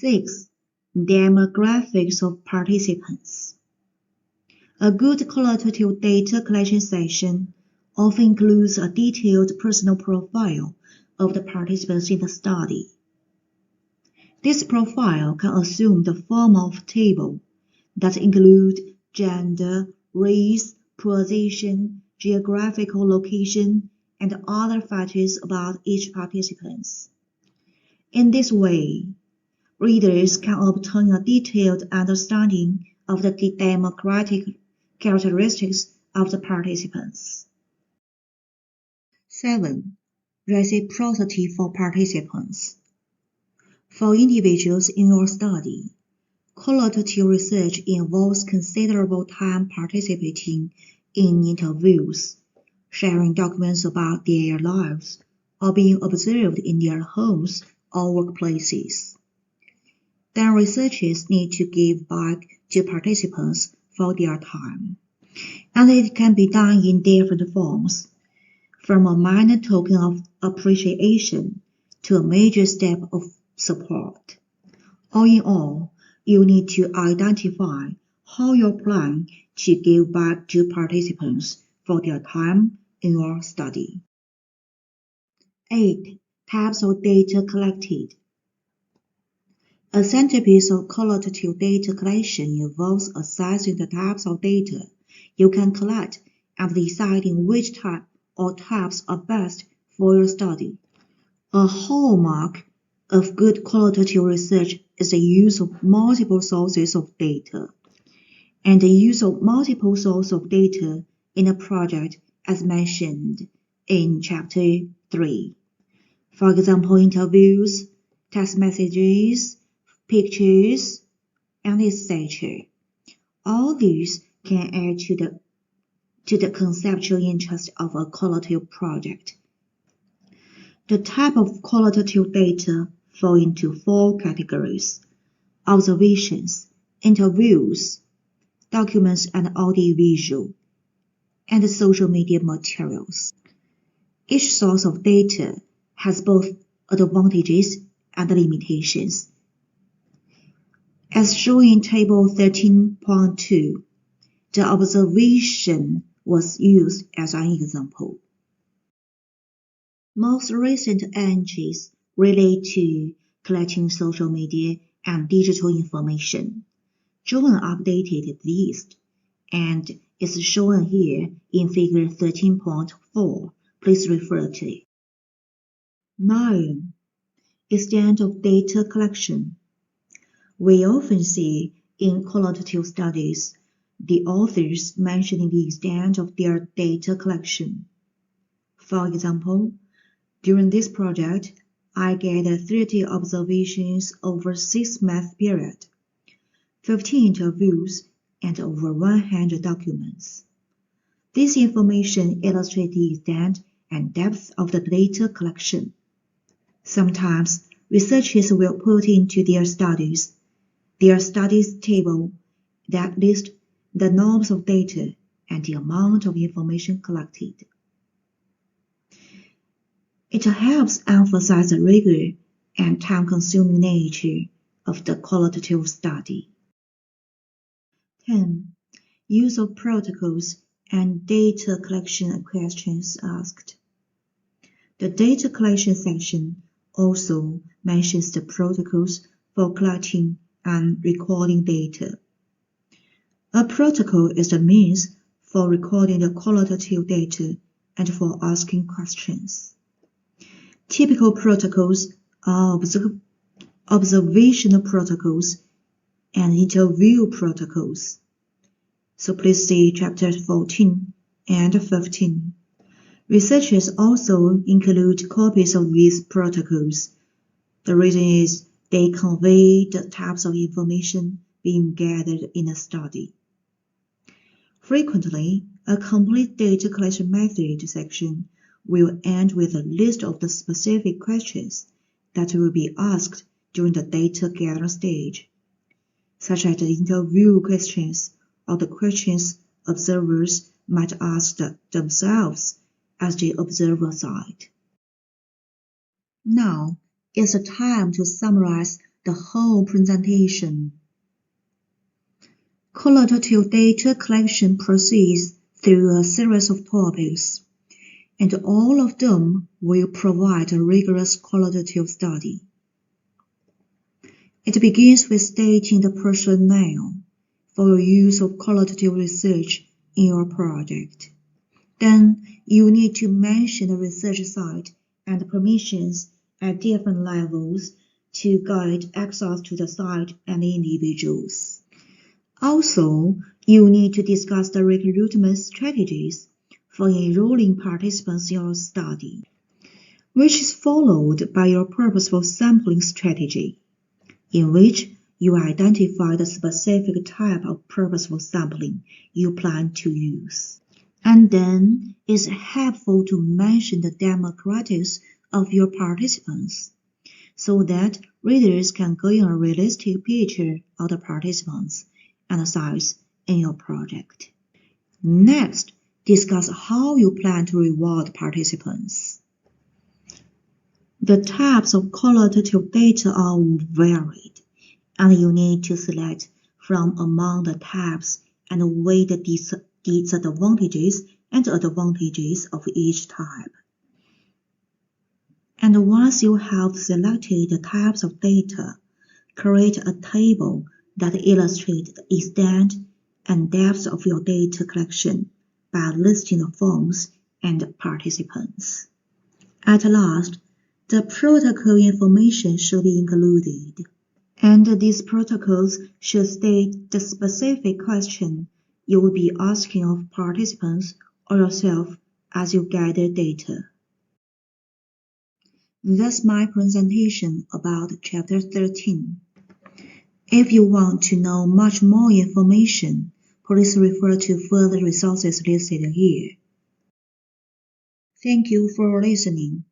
6. Demographics of participants. A good qualitative data collection section often includes a detailed personal profile of the participants in the study. This profile can assume the form of a table that includes gender, race, position, geographical location, and other factors about each participant. In this way, readers can obtain a detailed understanding of the demographic characteristics of the participants. 7. Reciprocity for participants. For individuals in your study, qualitative research involves considerable time participating in interviews, sharing documents about their lives, or being observed in their homes or workplaces. Then researchers need to give back to participants for their time, and it can be done in different forms, from a minor token of appreciation to a major step of support. All in all, you need to identify how you plan to give back to participants for their time in your study. 8. Types of data collected. A centerpiece of qualitative data collection involves assessing the types of data you can collect and deciding which type or types are best for your study. A hallmark of good qualitative research is the use of multiple sources of data, and the use of multiple sources of data in a project as mentioned in Chapter 3. For example, interviews, text messages, pictures, and etc. All these can add to the conceptual interest of a qualitative project. The type of qualitative data fall into 4 categories: observations, interviews, documents and audiovisual, and social media materials. Each source of data has both advantages and limitations. As shown in Table 13.2, the observation was used as an example. Most recent entries relate to collecting social media and digital information. Draw an updated list, and is shown here in Figure 13.4. Please refer to it. 9. Extent of data collection. We often see in qualitative studies the authors mentioning the extent of their data collection. For example, during this project, I gathered 30 observations over a 6-month period, 15 interviews, and over 100 documents. This information illustrates the extent and depth of the data collection. Sometimes, researchers will put into their studies table that lists the norms of data and the amount of information collected. It helps emphasize the rigor and time-consuming nature of the qualitative study. 10. Use of protocols and data collection questions asked. The data collection section also mentions the protocols for collecting and recording data. A protocol is the means for recording the qualitative data and for asking questions. Typical protocols are observational protocols and interview protocols. So please see Chapter 14 and 15. Researchers also include copies of these protocols. The reason is they convey the types of information being gathered in a study. Frequently, a complete data collection method section will end with a list of the specific questions that will be asked during the data gathering stage, such as the interview questions or the questions observers might ask themselves as they observe a site. Now is the time to summarize the whole presentation. Qualitative data collection proceeds through a series of topics, and all of them will provide a rigorous qualitative study. It begins with stating the rationale for your use of qualitative research in your project. Then you need to mention the research site and permissions at different levels to guide access to the site and individuals. Also, you need to discuss the recruitment strategies for enrolling participants in your study, which is followed by your purposeful sampling strategy, in which you identify the specific type of purposeful sampling you plan to use. And then it's helpful to mention the demographics of your participants, so that readers can gain a realistic picture of the participants and the size in your project. Next, discuss how you plan to reward participants. The types of qualitative data are varied, and you need to select from among the types and weigh the disadvantages and advantages of each type. And once you have selected the types of data, create a table that illustrates the extent and depth of your data collection by listing the forms and participants. At last, the protocol information should be included, and these protocols should state the specific question you will be asking of participants or yourself as you gather data. That's my presentation about Chapter 13. If you want to know much more information, please refer to further resources listed here. Thank you for listening.